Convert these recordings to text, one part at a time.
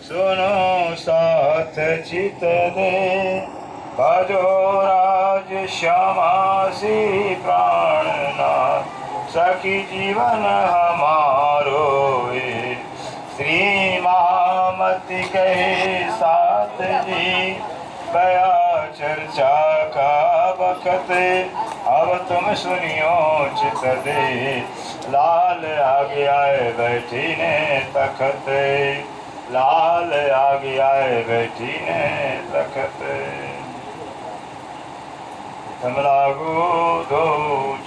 सुनो साथ चित दे भजो राज श्यामासी प्राणनाथ सखी जीवन हमारो श्री महामति कहे साथ जी गया चर्चा का बखत अब तुम सुनियो चित दे लाल आगे आए बैठी ने तखत लाल आगे आए बैठी ने तखत थम लागो दो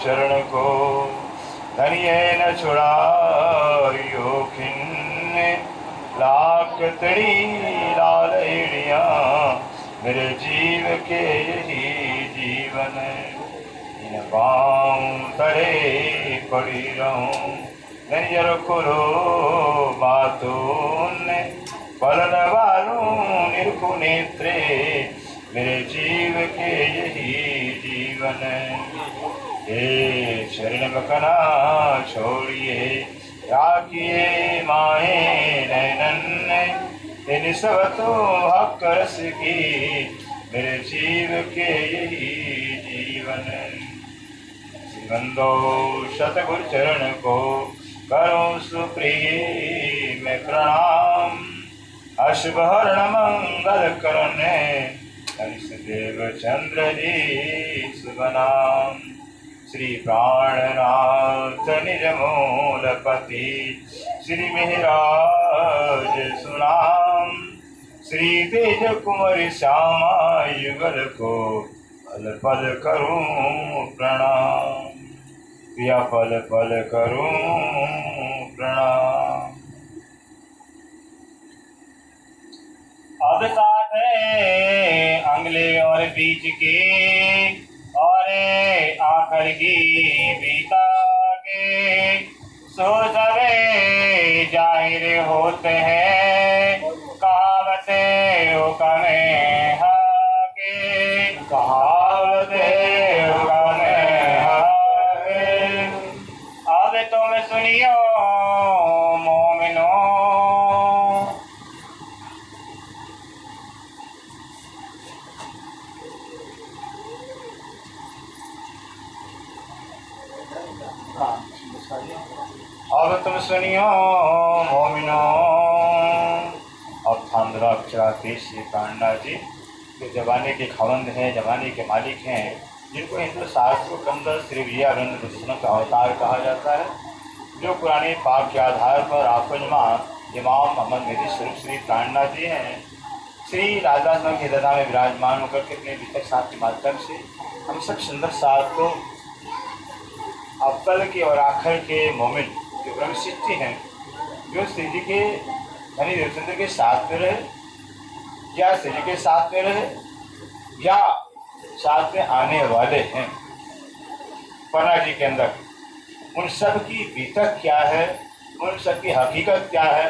चरण को धनिये न छुड़ायो खिन्ने लाख तड़ी लाल एड़िया मेरे जीव के यही जीवन इन पाँव तरे पड़ी रहूं नैयर खुलो बातों ने पलन वालों निरखु नेत्रे मेरे जीव के यही जीवन हे शरण बकना छोड़िए राखिए माए नैनन इन सब तो हक रस की मेरे जीव के यही जीवन सिमंदो शतगुर चरण को करो सुप्रिय में प्रणाम अशुभहरण मंगल करने देव चंद्र जी शुभ नाम श्री प्राणनाथ निज मूलपति श्री मेहराज सुनाम श्री तेज कुंवर श्यामा युगल को पल पल करूं प्रणाम प्रिया पल पल करूं प्रणाम। अब साथ है अंगले और बीच के और आखिर की बीता के सो सवे जाहिर होते हैं कहावते हुक्मे हाके कहावते हुक्मे हाके अब तुम सुनियो मोमिनो अब तुम सुनियो मोमिनो। अब थांदरा अक्षराधीश श्री कांडा जी जो जमाने के खवंद हैं, जमाने के मालिक हैं, जिनको हिंदू शास्त्रों के अंदर श्री विजयानंद कृष्ण का अवतार कहा जाता है, जो पुराने पाक के आधार पर आफजमा इमाम मोहम्मद मेरी स्वरूप श्री कांडा जी हैं। श्री राधा संघ की दशा में विराजमान होकर के अपने वितक साथ के माध्यम से हम सब सुंदर साथ को अव्वल के और आखिर के मोमिन जो ब्रह्म सिद्धि हैं, जो श्री जी के यानी देवचंद्र के साथ में रहे या श्री जी के साथ में रहे या साथ में आने वाले हैं पन्ना जी के अंदर, उन सब की बीतक क्या है, उन सब की हकीकत क्या है,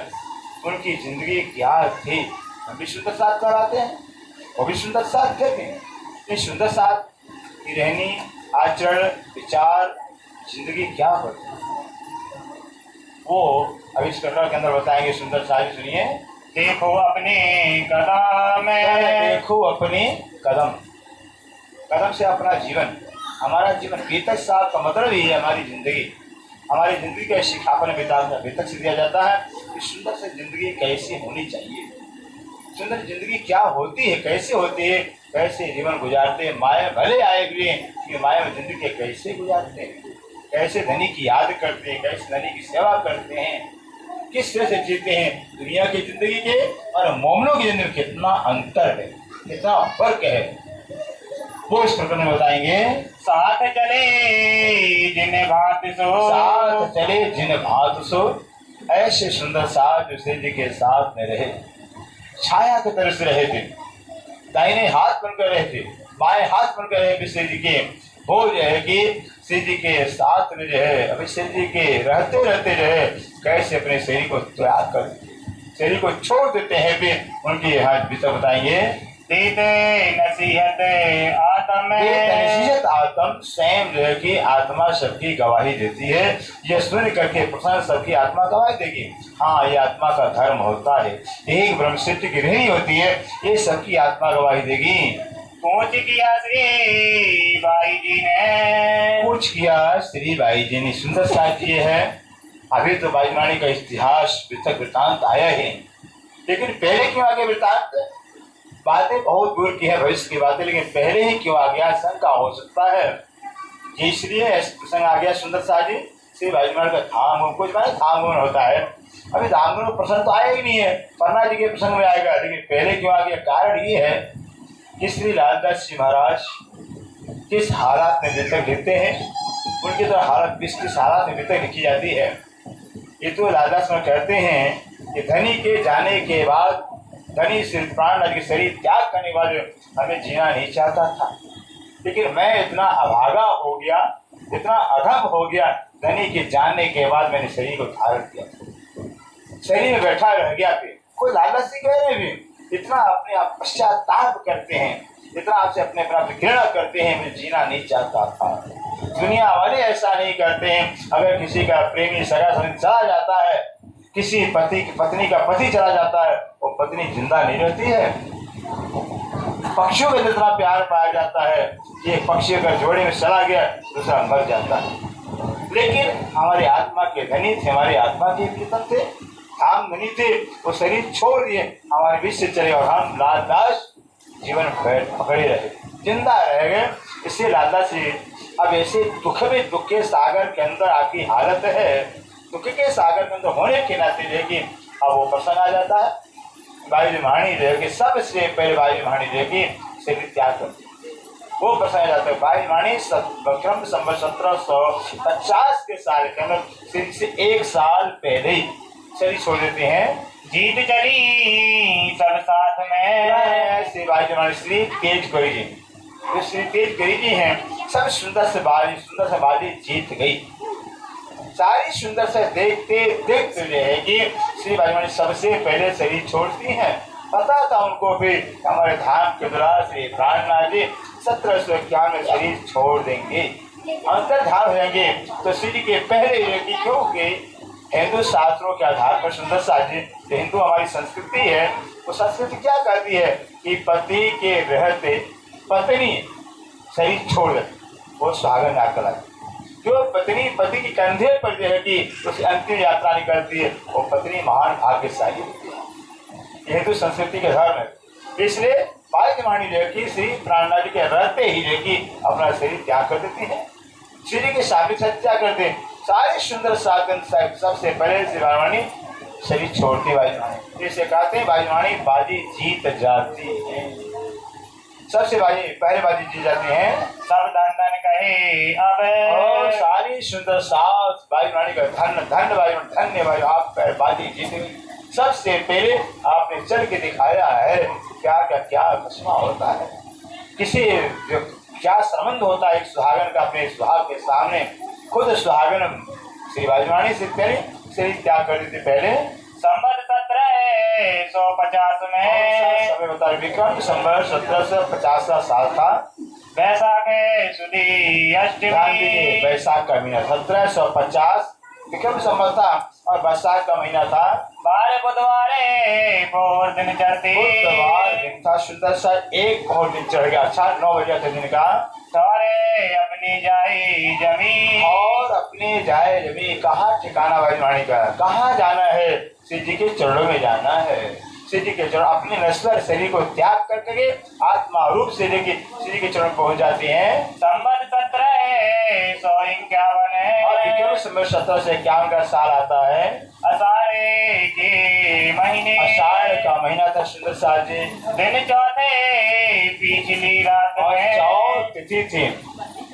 उनकी जिंदगी क्या थी, हम भी सुंदर साथ कराते हैं, वो भी सुंदर साथ थे। इस सुंदर साथ की रहनी, आचरण, विचार, जिंदगी क्या होती है वो अभी इस कटरा के अंदर बताएंगे। सुंदर साथ सुनिए। देखो अपने कदम, देखो अपने कदम, कदम से अपना जीवन, हमारा जीवन बीतक साथ का मतलब ही है हमारी जिंदगी। हमारी जिंदगी का शिखापन बीतक से दिया जाता है कि सुंदर से जिंदगी कैसी होनी चाहिए, सुंदर जिंदगी क्या होती है, कैसे होती है, कैसे जीवन गुजारते हैं। माया भले आए हुए कि माया में जिंदगी कैसे गुजारते हैं, कैसे धनी की याद करते हैं, कैसे धनी की सेवा करते हैं, किस तरह से जीते हैं। दुनिया की जिंदगी के और मोमनों की जिंदगी कितना अंतर है, कितना फर्क है, वो इस प्रकरण में बताएंगे। साथ चले जिन भात सो, साथ चले जिन भात सो, ऐसे सुंदर साथ जो श्री जी के साथ में रहे, छाया की तरह से रहे थे, दाहिने हाथ बनकर रहे थे, बाएं हाथ बनकर रहे श्री जी के। वो जो है कि श्री जी के साथ में जो है अभी श्री जी के रहते रहते जो है कैसे अपने शरीर को त्याग कर, शरीर को छोड़ देते हैं। भी उनकी हाथ बीता बताएंगे। देते नसीहत आत्म नसीहत आत्म स्वयं जो है कि आत्मा सबकी गवाही देती है। यह सुन करके प्रसन्न सबकी आत्मा गवाही देगी, हाँ ये आत्मा का धर्म होता है, यही ब्रह्मसिद्ध की गृहिणी होती है, ये सबकी आत्मा गवाही देगी। पूछ किया श्री बाई जी ने, पूछ किया श्री बाई जी ने। सुंदर साथ ये है, अभी तो बाईमाणी का इतिहास पृथक वृतांत आया ही, लेकिन पहले क्यों आगे वृतांत? बातें बहुत दूर की है, भविष्य की बातें, लेकिन पहले ही क्यों आ गया शंका हो सकता है, इसलिए प्रसंग आ गया। सुंदर साथ जी श्री बाईमाणी का धाम कुछ माने धाम होता है, अभी धाम प्रसंग तो आया ही नहीं है, पन्ना जी के प्रसंग में आएगा, लेकिन पहले क्यों आ गया? कारण ये है कि श्री लालदास जी महाराज किस हालात में मृतक लिखते हैं, उनकी तो हालत किस हालात में मृतक लिखी जाती है। ये तो लालदास में कहते हैं कि धनी के जाने के बाद धनी श्री प्राणनाथ के शरीर त्याग करने के बाद हमें जीना नहीं चाहता था, लेकिन मैं इतना अभागा हो गया, इतना अधम हो गया, धनी के जाने के बाद मैंने शरीर को धारण किया, शरीर में बैठा रह गया। फिर कोई लालच से कह रहे भी इतना अपने आप पश्चाताप करते हैं, इतना आपसे अपने आप घृणा करते हैं, मैं जीना नहीं चाहता था। दुनिया वाले ऐसा नहीं करते हैं, अगर किसी का प्रेमी सगा संबंधी चला जाता है, किसी पति की पत्नी का पति चला जाता है, वो पत्नी जिंदा नहीं रहती है। पक्षियों में जितना प्यार पाया जाता है, ये पक्षी अगर जोड़े में चला गया दूसरा मर जाता है, लेकिन हमारे आत्मा के धनी थे, हमारे आत्मा के प्रीतम थे, हम धनी थे, वो शरीर छोड़ दिए, हमारे बीच से चले और हम लालदास जीवन पकड़े रहे, जिंदा रह गए। इससे लालदास जी अब ऐसे दुख में दुख के सागर के अंदर आपकी हालत है, दुख के सागर के अंदर होने के नाते रहेगी। अब वो प्रसंग आ जाता है, बाई महाणी रहेगी, सबसे पहले बाई महाणी रहेगी शरीर त्याग करती, वो प्रसंग आ जाता है। बाई महाणी विक्रम संवत 1750 के साल के अंदर शरीर से 1 साल पहले ही शरीर छोड़ देते हैं। जीत चली सब साथ में श्री बाई महाणी श्री तेज करी जी, जो श्री तेज करी जी हैं, सब सुंदर से बाजी जीत गई, सारी सुंदर से देखते देखते रहेगी। श्री बाई सबसे पहले शरीर छोड़ती हैं, पता था उनको भी हमारे धाम के द्वारा श्री प्राणनाथ जी 1751 में शरीर छोड़ देंगे, अंतर्धान हो जाएंगे। तो श्री के पहले रहेगी, क्योंकि हिंदू शास्त्रों के आधार पर सुंदर साथ जी, जो हिंदू हमारी संस्कृति है, वो संस्कृति क्या कहती है कि पति के रहते पत्नी शरीर छोड़ देती, वो सुहागन ना कहलाती। जो पत्नी पति की कंधे पर जो है कि उसे अंतिम यात्रा निकलती है, वो पत्नी महान भाग्यशाली होती है, हिंदू संस्कृति के धर्म है। इसलिए बाई महाणी जो है कि श्री प्राणनाथ जी के रहते ही जो कि अपना शरीर त्याग कर देती है, श्री के साबित सत्या करते हैं, सारे सुंदर साधन सबसे पहले श्री बाई शरीर छोड़ती बाई महाणी, इसे कहते हैं बाई महाणी बाजी जीत जाती है, सबसे पहले बाजी जीत जाती हैं। सब धन कहे अब और सारी सुंदर सास बाई महाणी का धन्य बाई, धन्य बाई, आप बाजी जीत गई। सबसे पहले आपने चल के दिखाया है क्या कसमा होता है, किसी क्या संबंध होता है एक सुहागन का अपने सुहाग के सामने। खुद सुहागन श्री बाई महाणी से पहले शरीर त्याग कर देते, पहले संवत 1750 में समय बता रहे, विक्रम संवत 1750 साल था, वैशाख सुदी अष्टमी, वैशाख का महीना 1750 विक्रम संवत था और वैशाख का महीना था। 12 बुधवारे पोर दिन चढ़ती, बुधवार दिन था, सुंदर सा एक और दिन चढ़ गया, अच्छा 9 बजे थे दिन का। सारे अपनी जाई जमी, और अपने जाए जमी, कहाँ ठिकाना बाई महाणी का, कहाँ जाना है? श्री जी के चरणों में जाना है, श्री जी के चरण, अपने नश्वर शरीर को त्याग करके आत्मा रूप से लेके श्री जी के चरण पहुंच जाते हैं। संवत 1751 और विक्रम संवत 1751 का साल आता है, अषाढ़ के महीने, अषाढ़ का महीना था सुंदर साल जी, दिन चौथे पिछली रात और में, चौथ तिथि थी,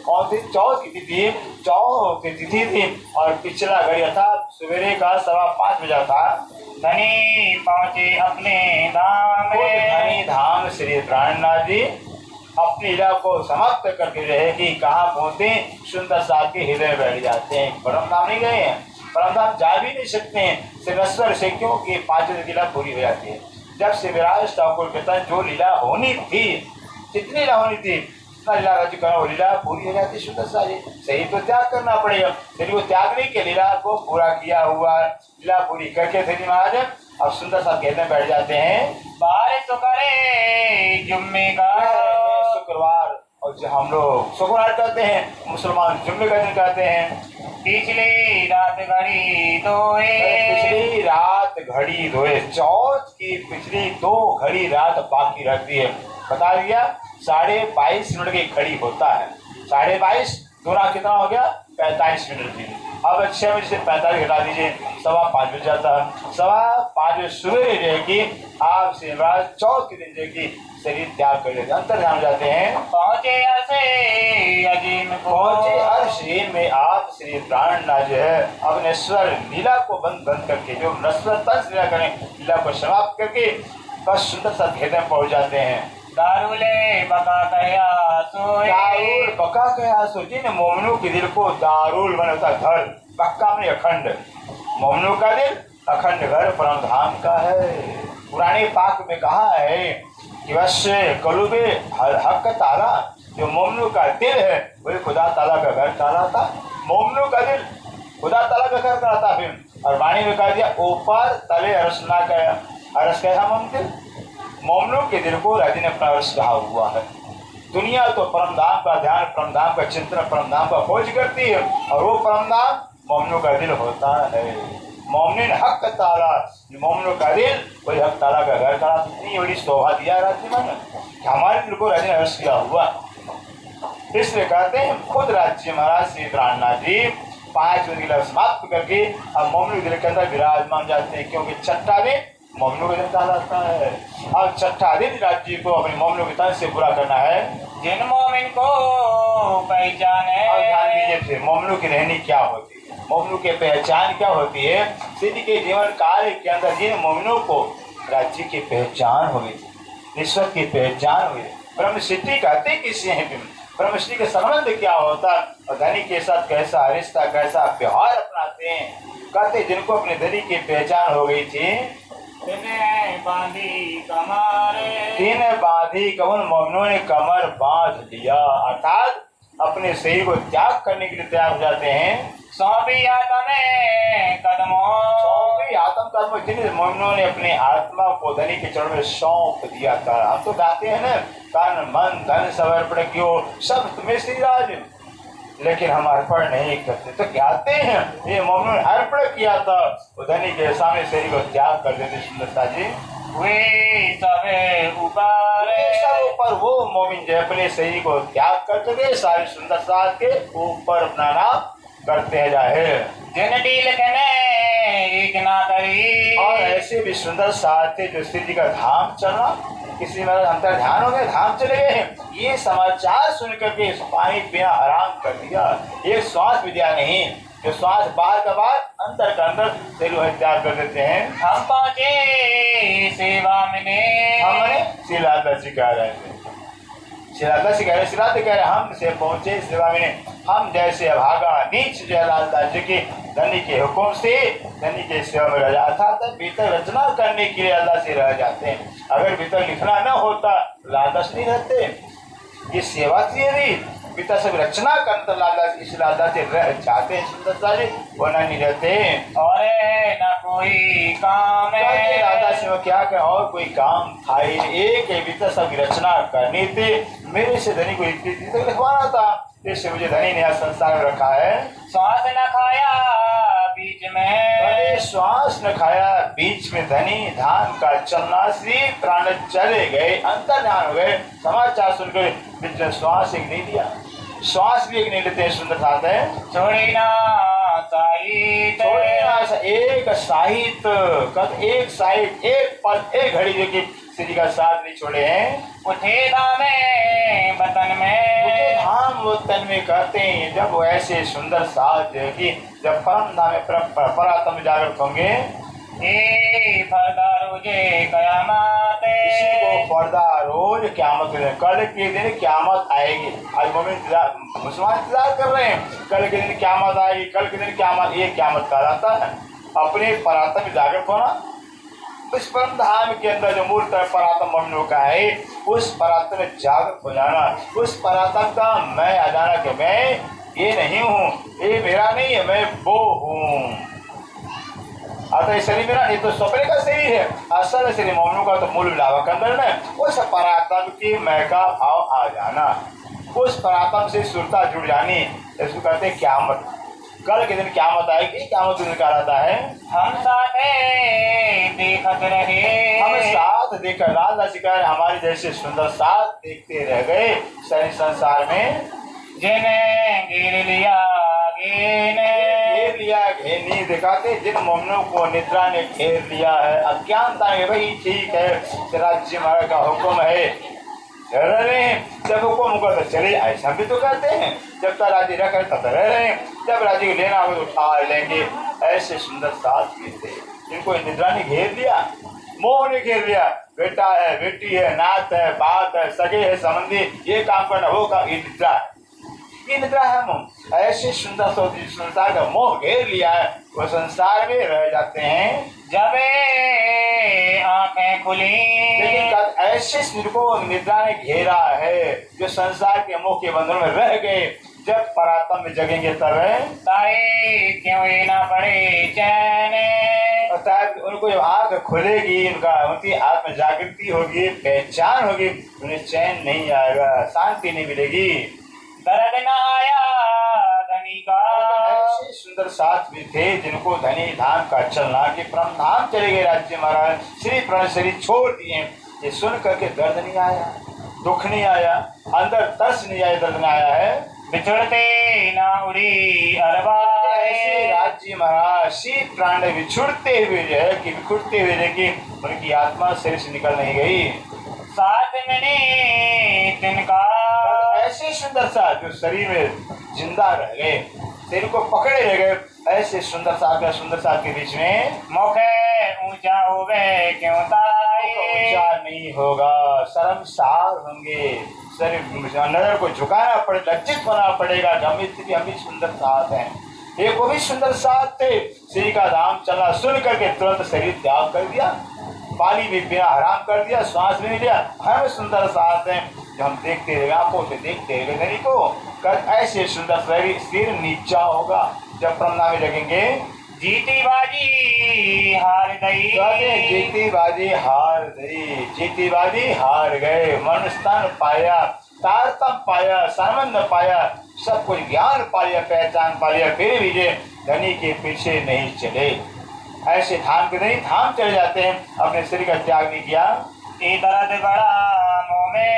और चौथ की तिथि, चौथ की तिथि थी, और पिछला घड़ी था सवेरे का 5:15 बजा था। धनी पहुंचे अपने धाम में, धनी धाम श्री प्राणनाथ जी अपनी लीला को समाप्त करके रहे कि कहाँ पहुंचते, सुंदर साथ के हृदय बैठ जाते हैं। परम धाम नहीं गए हैं, परम धाम जा भी नहीं सकते हैं सिर्फ से, क्योंकि 5 दिन की लीला पूरी हो जाती है। जब से विराज ठाकुर के तन जो लीला होनी थी, जितनी लीला होनी थी उतना लीला राज्य करना, वो लीला पूरी हो जाती सुंदर सारी। सही तो त्याग करना पड़ेगा, यदि वो त्यागने के लीला को पूरा किया हुआ, लीला पूरी करके थे महाराज अब सुंदर सा घेर में बैठ जाते हैं। बारिश करे जुम्मे का, शुक्रवार और जो हम लोग शुक्रवार कहते हैं, मुसलमान जुम्मे का दिन कहते हैं। पिछली रात घड़ी दोए, पिछली रात घड़ी धोए, चौथ की पिछली 2 घड़ी रात बाकी रहती है। बता दिया 22.5 मिनट की घड़ी होता है। 22.5 दूना कितना हो गया 45 मिनट की। अब 6 बजे से 45 घटा दीजिए, 5:15 बज जाता है। 5:15 बजे सवेरे जो कि आप से चौथ के दिन जो कि शरीर त्याग कर लेते, अंतर ध्यान जाते हैं। पहुँचे असे अजीम को, पहुंचे हर शरीर में आप श्री प्राणनाथ जो है अपने स्वर लीला को बंद करके, जो नस्वर तंस लीला करें, लीला को समाप्त करके बस सुंदर सा भेद में पहुंच जाते हैं। दारुले बका कया सोए, दारुल बका कया सो, जिन मोमनों के दिल को दारुल बना होता घर, पक्का में अखंड, मोमनों का दिल अखंड घर परम धाम का है। पुराने पाक में कहा है कि बस कलुबे हक ताला, जो मोमनों का दिल है वही खुदा ताला का घर ताला था। मोमनों का दिल खुदा ताला का घर ताला था। फिर और वाणी में कह दिया ऊपर तले अरस ना कया, अरस कैसा मोम दिल, मोमनों के दिल को राजी ने अपना अरस कहा हुआ है। दुनिया तो परम धाम का ध्यान, परम धाम का चिंतन, परम धाम का खोज करती है, और वो परम धाम मोमनों का दिल होता है। मोमिन हक ताला, मोमनों का दिल वही हक ताला का घर ताला। इतनी बड़ी शोभा दिया राज्य मन कि हमारे दिल को राजी ने अरस किया हुआ। इसलिए कहते हैं खुद राज्य महाराज श्री प्राणनाथ जी 5 दिन की समाप्त करके अब मोमनों के दिल के अंदर विराजमान जाते हैं, क्योंकि छठा दिन मोमनों के दिन कहा जाता है। अब छठा दिन राज्य को अपने मोमनों के तन से पूरा करना है। जिन मोमिन को पहचाने, और ध्यान दीजिए फिर मोमनों की रहनी क्या होती है, मोमनों की पहचान क्या होती है। सिद्धि के जीवन काल के अंदर जिन मोमनों को राज्य की पहचान हो गई थी, ईश्वर की पहचान हुई, ब्रह्म सिद्धि कहते किसे हैं, ब्रह्म सिद्धि का संबंध क्या होता और धनी के साथ कैसा रिश्ता, कैसा व्यवहार अपनाते हैं। कहते जिनको अपने धनी की पहचान हो गई थी, बांधी कमारे, 3 बांधी कवन मोमनों ने कमर बांध लिया, अर्थात अपने शरीर को त्याग करने के लिए तैयार हो जाते हैं। सौंपी आत्म कदमों, सौंपी आत्म कर्म, जिन मोमनों ने अपने आत्मा को धनी के चरण में सौंप दिया था। हम तो गाते हैं ना तन मन धन समर्पण क्यों सब तुम्हें श्री राज, लेकिन हम अर्पण नहीं करते। तो कहते हैं ये मोमनों ने अर्पण किया था, वो धनी के सामने शरीर को त्याग कर देते। सुंदरता जी वे सब ऊपर वो मोमिन जो अपने शरीर को त्याग करते थे, सारी सुंदरता के ऊपर अपना नाम करते जाए। जिन डील कने एक ना करी, और ऐसे भी सुंदर साथी जो श्री जी का धाम चलना, किसी में अंतर ध्यान हो गए, धाम चले गए हैं, ये समाचार सुन करके पानी पीना आराम कर दिया। ये श्वास भी दिया नहीं, जो श्वास बाहर का बाहर अंदर का अंदर शरीर त्याग कर देते हैं। हम पहुँचे सेवा में, हमने श्री लाला जी कह रहे थे, श्री लाला जी कह रहे, श्री लाला कह रहे हम से पहुंचे सेवा में। हम जैसे अभागा नीच जो लाला जी के धनी के हुक्म से धनी के सेवा में रह जाता था, भीतर रचना करने के लिए अल्लाह से रह जाते हैं। अगर भीतर लिखना न होता लाला से नहीं रहते, ये सेवा थी, यदि पिता सब रचना करता लाला इस लाला से रह जाते हैं। सुंदरता जी वरना नहीं रहते। और न कोई काम है, राधा से क्या कर और कोई काम था ही, एक पिता सब रचना करनी थी, मेरे से धनी को लिखवाना था, इससे मुझे धनी ने संसार में रखा है। श्वास न खाया बीच में, श्वास न खाया बीच में धनी धाम का चलना, श्री प्राण चले गए, अंतर ध्यान हो गए। समाचार सुनकर बीच में श्वास एक नहीं लिया, श्वास भी एक नहीं लेते। सुंदर साथ है छोड़ी ना साहित, एक साहित्य, एक साहित्य, एक पल, एक घड़ी जो कि श्री का साथ नहीं छोड़े हैं। उठे दामे वतन में, धाम वतन में कहते हैं जब वो ऐसे सुंदर साथ जो कि जब परम धाम में परात्म जागृत होंगे, फरदा रोजे कयामत, इसी को फरदा रोज क्यामत के दिन, कल के दिन क्यामत आएगी। आज मुसलमान इंतजार कर रहे हैं, कल के दिन क्यामत आएगी, कल के दिन क्यामत, ये क्यामत कहलाता है अपने परात्म में जागृत होना। उस परम धाम के अंदर जो मूर्त परात्म हम लोग का है, उस परात्म में जागृत हो जाना, उस परात्म का मैं आ जाना कि मैं ये नहीं हूँ, ये मेरा नहीं है, मैं वो हूँ। अतः शरीर मेरा नहीं तो स्वप्न का शरीर है, असल शरीर मोमनों का तो मूल विलावक अंदर में उस परात्म की मैं का भाव आ जाना, उस परात्म से सुरता जुड़ जानी, इसको कहते हैं क़यामत। कल के दिन क़यामत आएगी, क़यामत दिन निकाल आता है। हम साथ देखत रहे, हम साथ देखकर लाल शिकार हमारे जैसे सुंदर साथ देखते रह गए सारे संसार में। जिन्हें घेर लिया घेर लिया नींद दिखाते, जिन मोमनों को निद्रा ने घेर लिया है, अज्ञानता है, वही ठीक है, राज्य महाराज का हुक्म है, रह रहे हैं। जब हुक्म होगा तो चले, ऐसा भी तो कहते हैं, जब तक राजी रख रहे तब रह रहे हैं, जब राजी को लेना हो तो उठा लेंगे। ऐसे सुंदर साथ भी थे जिनको निद्रा ने घेर लिया, मोह ने घेर लिया, बेटा है, बेटी है, नात है, बात है, सगे है, संबंधी, ये काम करना, वो काम, ये निद्रा है, ये निद्रा है मोह। ऐसे सुंदर संसार का मोह घेर लिया है, वो संसार में रह जाते हैं। जब आंखें खुली, लेकिन ऐसे शरीर को निद्रा ने घेरा है जो संसार के मोह के बंधन में रह गए, जब परात्म में जगेंगे तब ताए क्यों ना पड़े चैन, उनको जब आंख खुलेगी, उनका उनकी आत्म जागृति होगी, पहचान होगी, उन्हें चैन नहीं आएगा, शांति नहीं मिलेगी। दर्द न आया धनी का, ऐसे सुंदर साथ भी थे जिनको धनी धाम का चलना कि परम धाम चले गए राज्य महाराज, श्री प्राण शरीर छोड़ दिए। ये सुन करके दर्द नहीं आया, दुख नहीं आया, अंदर तरस नहीं आया, दर्द नहीं आया है। बिछुड़ते ना उड़ी अरबाए, ऐसे राज्य महाराज श्री प्राण बिछुड़ते हुए जो है कि बिखुड़ते हुए कि उनकी आत्मा शरीर से निकल नहीं गई। साथ मैंने तिनका, ऐसे सुंदर सा जो शरीर में जिंदा रह गए, शरीर को पकड़े रह गए, ऐसे सुंदर सा के बीच में मुखे ऊंचा हो गए क्यों ताए, ऊंचा नहीं होगा, शर्मसार होंगे, शरीर नजर को झुकाना पड़े, लज्जित होना पड़ेगा। हम भी सुंदर साथ हैं, एक वो भी सुंदर साथ थे, श्री का धाम चलना सुन करके तुरंत शरीर त्याग कर दिया, पानी भी पीना हराम कर दिया, श्वास भी नहीं लिया। हम सुंदर साथ हैं जो हम देखते रहे, आंखों से देखते रहे धनी को, कल ऐसे सुंदर शरीर सिर नीचा होगा जब प्रणामी लगेंगे। जीती बाजी हार गई, जीती बाजी हार गई, जीती बाजी हार गए, मन स्थान पाया, तारतम पाया, सामंद पाया, सब कुछ ज्ञान पा लिया, पहचान पा लिया, फिर भी जे धनी के पीछे नहीं चले। ऐसे धाम के नहीं धाम चले जाते हैं, अपने शरीर का त्याग नहीं किया। ये दर्द बड़ा मोह में,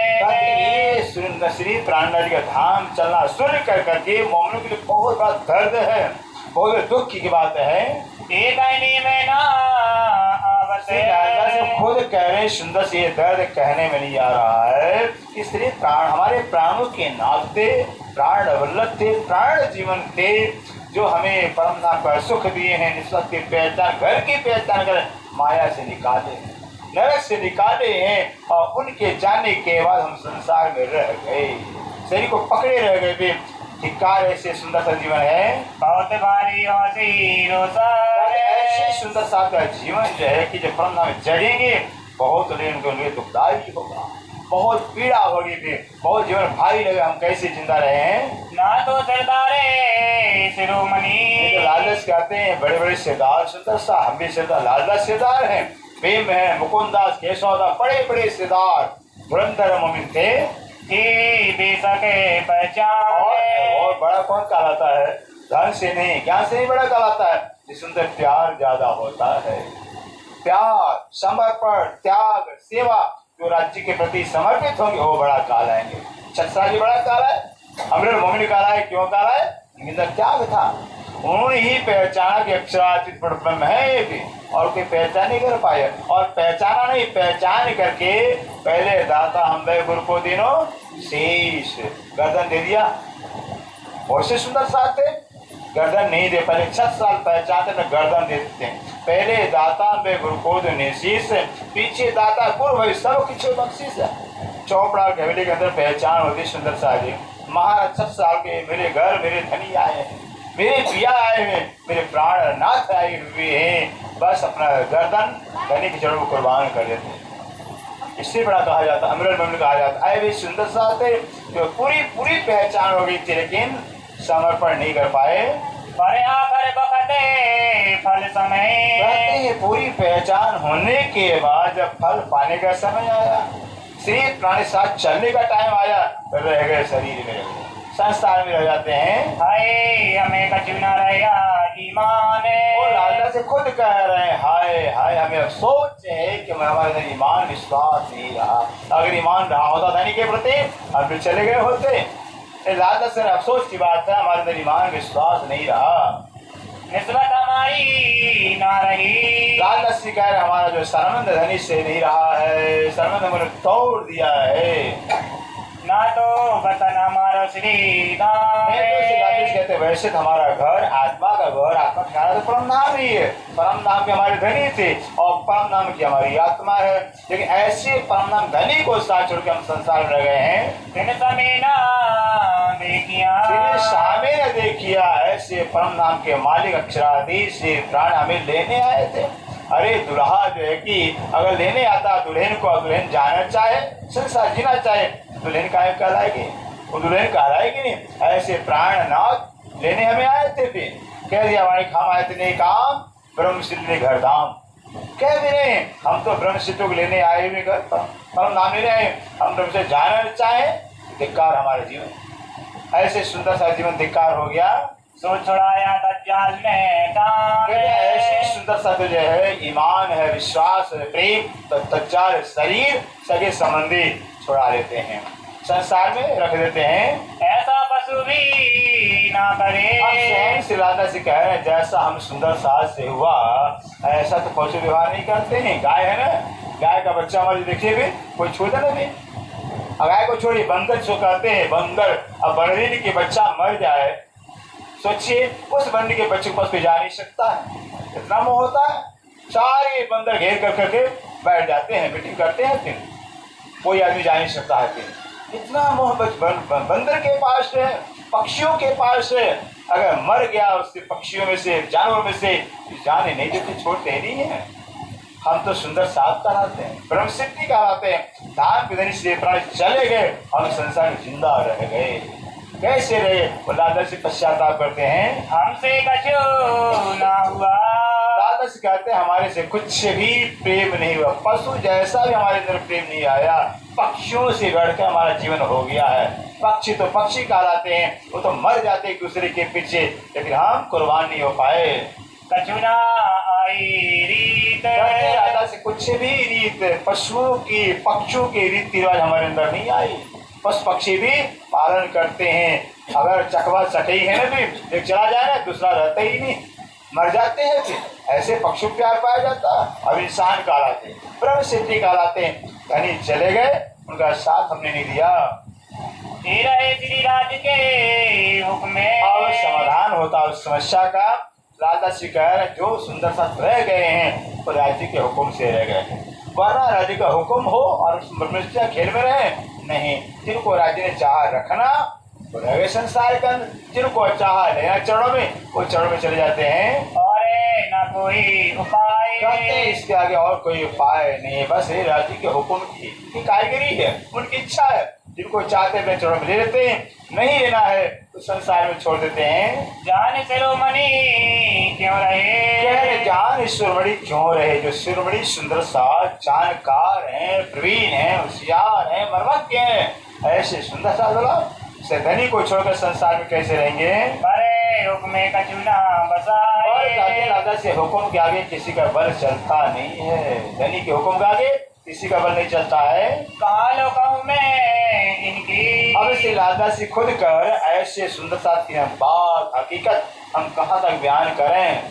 श्री प्राणनाथ का धाम चलना सुन कर करके मोमनों के लिए बहुत बड़ा दर्द है, बहुत दुख की बात है। एक आईने में ना खुद कह रहे सुंदर से, ये दर्द कहने में नहीं आ रहा है। इसलिए प्राण हमारे प्राणों के नाथ थे, प्राण वल्लभ थे, प्राण जीवन थे, जो हमें परम धाम का सुख दिए हैं, निस्बत की पहचान, घर की पहचान कर माया से निकाले, नरक से निकाले हैं, और उनके जाने के बाद हम संसार में रह गए, शरीर को पकड़े रह गए थे। धिक्कार, ऐसे सुंदर सा जीवन है, बहुत भारी ऐसे सुंदर सा का जीवन जो है कि जब परम धाम में जगेंगे बहुत उनके लिए दुखदायी होगा, बहुत पीड़ा होगी, फिर बहुत जीवन भारी लगे, हम कैसे जिंदा रहे हैं। ना तो सरदारे शिरोमणि, लालदास कहते हैं बड़े बड़े सरदार सुंदर सा, हम भी सरदार, लालदास सरदार हैं, प्रेम है, मुकुंदास, केशवदास, बड़े बड़े सरदार धुरंधर मोमिन थे, दे सके पहचान। और बड़ा कौन कहलाता है? धन से नहीं, ज्ञान से नहीं बड़ा कहलाता है, जिसके अंदर प्यार ज्यादा होता है, प्यार, समर्पण, त्याग, सेवा, जो राज्य के प्रति समर्पित होंगे वो बड़ा कहलाएंगे। छत्रसाल बड़ा कहला है, अमृत मोमिन कहला है, क्यों कहला है? इनका त्याग था, उन्होंने ही पहचाना कि अक्षरातीत ब्रह्म है ये भी, और कोई पहचान नहीं कर पाए, और पहचाना नहीं, पहचान करके पहले दाता हम गुरु को दिनो शेष गर्दन दे दिया। बहुत से सुंदर साथ थे, गर्दन नहीं दे, पहले 6 साल पहचानते में गर्दन दे देते हैं। पहले दाता बे गुरु को शीश, पीछे दाता गुरु भाई सब कुछ बख्शीश है। चौपड़ा हवेली के अंदर पहचान होती सुंदर सा जी, महाराज 6 साल के मेरे घर मेरे धनी आए हैं, मेरे पिया आए हुए, मेरे प्राणनाथ आए हुए हैं, बस अपना गर्दन धनी के चरणों को कुर्बान कर देते हैं। इससे बड़ा कहा जाता, अमृत मंडल कहा जाता है। वे सुंदर सा थे, जो पूरी पूरी पहचान हो गई थी, लेकिन समर्पण नहीं कर पाए। पर आखिर बखते फल समय, कहते हैं पूरी पहचान होने के बाद जब फल पाने का समय आया, शरीर प्राणी साथ चलने का टाइम आया, रह गए शरीर में, संसार में रह जाते हैं। हाय हमें कछु न रहा ईमान, और राजा से खुद कह रहे हैं, हाय हाय हमें अफसोस है कि हमारे अंदर ईमान विश्वास नहीं रहा। अगर ईमान रहा होता धनी के प्रति, हम फिर चले गए होते। राजा से अफसोस की बात है, हमारे अंदर ईमान विश्वास नहीं रहा, निस्बत हमारी ना रही। राजा से कह रहे हमारा जो संबंध धनी से नहीं रहा है, संबंध हमने तोड़ दिया है। ना तो वतन हमारा श्री कहते वैसे तो हमारा घर आत्मा का घर, आत्मा का तो परम नाम ही है, परम नाम के हमारे धनी थे और परम नाम की हमारी आत्मा है, लेकिन ऐसे परम नाम धनी को साथ छोड़ के हम संसार में रह गए हैं। दिन समय ना देखिया, सामने न देखिया, ऐसे परम नाम के मालिक अक्षराधीश से प्राण हमें लेने आए थे। अरे दुल्हा जो है कि अगर लेने आता दुल्हन को, दुल्हन जाना चाहे, संसार जीना चाहे, दुल्हन काहे कहलाएगी, वो दुल्हन कहलाएगी नहीं। ऐसे प्राणनाथ लेने हमें आए थे, फिर कह दिया हमारे काम आए थे नहीं काम ब्रह्मसिद्ध ने घर धाम, कह भी नहीं हम तो ब्रह्मसिद्धों को लेने आए हुए घर परम नाम लेने आए, हम ब्रह्म से जाना चाहे, धिक्कार हमारे जीवन। ऐसे सुंदर सा जीवन धिक्कार हो गया, सोच छुड़ाया दज्जाल में काम, ऐसी सुंदर सा जो है ईमान है, विश्वास है, प्रेम, दज्जाल शरीर सगे संबंधी छुड़ा लेते हैं, संसार में रख देते हैं। ऐसा पशु भी ना करे। से राधा से कह रहे हैं जैसा हम सुंदर साज से हुआ ऐसा तो पशु व्यवहार नहीं करते हैं। गाय है ना, गाय का बच्चा हमारे देखिए भी कोई छूता नहीं, गाय को छोड़िए बंदर जो कहते हैं, बंदर अब बंदरी के बच्चा मर जाए, सोचिए उस बंदर के बच्चे को जा नहीं सकता है, इतना मोह होता है। सारे बंदर घेर कर करके बैठ जाते हैं, मीटिंग करते हैं, फिर कोई आदमी जा नहीं सकता है, फिर इतना मोह बंदर के पास है, पक्षियों के पास है। अगर मर गया उससे पक्षियों में से, जानवर में से, जाने नहीं देते, छोड़ते ही नहीं है। हम तो सुंदर साथ कहलाते हैं, ब्रह्म सिद्धि कहलाते हैं, धाम के धनी से प्राण चले गए, हम संसार में जिंदा रह गए। कैसे रहे? वो दादा से पश्चाताप करते हैं, हमसे कछु ना हुआ। दादा से कहते हैं हमारे से कुछ भी प्रेम नहीं हुआ, पशु जैसा भी हमारे अंदर प्रेम नहीं आया, पक्षियों से बढ़कर हमारा जीवन हो गया है। पक्षी तो पक्षी कहलाते हैं, वो तो मर जाते एक दूसरे के पीछे, लेकिन हम कुर्बान नहीं हो पाए। कछु ना आई रीत, दादा से कुछ भी रीत, पशुओं की पक्षियों की रीति रिवाज हमारे अंदर नहीं आई। पशु पक्षी भी पालन करते हैं, अगर चकवा चकई है ना, भी एक चला जाए ना दूसरा रहता ही नहीं, मर जाते हैं। फिर ऐसे पक्षु प्यार पाया जाता। अब इंसान कहलाते हैं, ब्रह्म सिद्धि कहलाते हैं, धनी चले गए, उनका साथ हमने नहीं दिया। श्री राज के हुक्म में और समाधान होता उस समस्या का। राजा श्री कह रहे जो सुंदर साथ रह गए हैं वो राज्य के हुक्म से रह गए, वरना राज्य का हुक्म हो और मनुष्य खेल में रहे नहीं। जिनको राज्य ने चाह रखना वो रह गए संसार का, जिनको चाह लेना चरणों में वो चरणों में चले जाते हैं। और न कोई उपाय, कहते हैं इसके आगे और कोई उपाय नहीं है, बस ये राज्य के हुक्म की कारीगरी है, उनकी इच्छा है। जिनको चाहते अपने चरणों में ले लेते हैं, नहीं लेना है तो संसार में छोड़ देते हैं। जान शिरोमणि क्यों रहे, जान शिरोमणि क्यों रहे, जो शिरोमणि सुंदर सा जानकार है, प्रवीण है, होशियार है, मर्मज्ञ है, ऐसे सुंदर सा धनी को छोड़कर संसार में कैसे रहेंगे। अरे हुक्म कछु ना बसाए, राजा से हुक्म के आगे किसी का बल चलता नहीं है, धनी के हुक्म के आगे किसी का बल नहीं चलता है। कालो कहूँ मैं इनकी, अब इसे राजा से खुद कर ऐसे सुंदर साथ की बात हकीकत हम कहाँ तक बयान करें।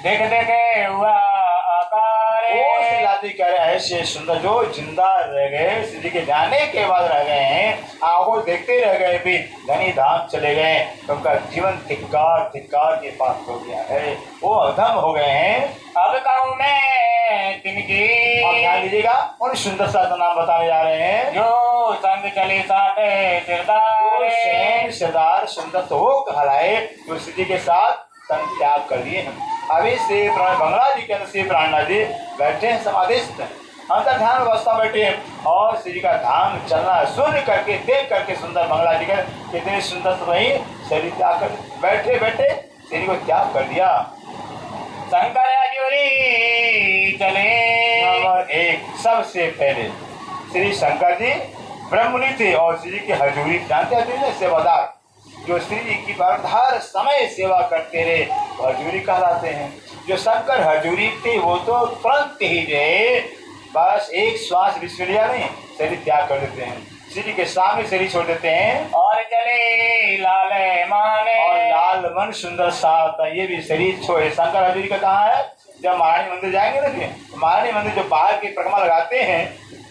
देख देखे हुआ आकाश, बारे वो श्री लादी कह रहे ऐसे सुंदर जो जिंदा रह गए, श्री जी के जाने के बाद रह गए हैं, आंखों देखते रह गए भी धनी धाम चले गए, तो उनका जीवन धिक्कार धिक्कार के पास हो गया है, वो अधम हो गए हैं। अब कहूँ मैं तिनकी, अब ध्यान दीजिएगा, उन सुंदर सा नाम बताने जा रहे हैं जो संग चले साथे सिरदार। सरदार सुंदर तो वो कहलाए जो श्री जी के साथ तन त्याग कर दिए हैं। अभी श्री बंगला जी के अंदर श्री प्राणनाथ जी बैठे हैं, समाधिस्थ अंतर ध्यान अवस्था बैठे हैं और श्री जी का धाम चलना सुन करके देख करके सुंदर बंगला जी का कितने सुंदर तो वही शरीर त्याग कर बैठे बैठे श्री को त्याग कर दिया। शंकर हजूरी चले। नंबर एक, सबसे पहले श्री शंकर जी ब्रह्ममुनि थे और श्री जी की हजूरी जानते हैं, सेवादार जो श्री जी की हर समय सेवा करते रहे तो हजूरी कहलाते हैं। जो शंकर हजूरी थे वो तो तुरंत ही रहे, बस एक श्वास विश्व लिया नहीं, शरीर त्याग कर देते हैं, श्री जी के सामने शरीर छोड़ देते हैं और चले लाल माने। और लाल मन सुंदर साथ ये भी शरीर छोड़े। शंकर हजूरी का कहाँ है? जब महारानी मंदिर जाएंगे ना फिर, महारानी मंदिर जो बाहर की परिक्रमा लगाते हैं,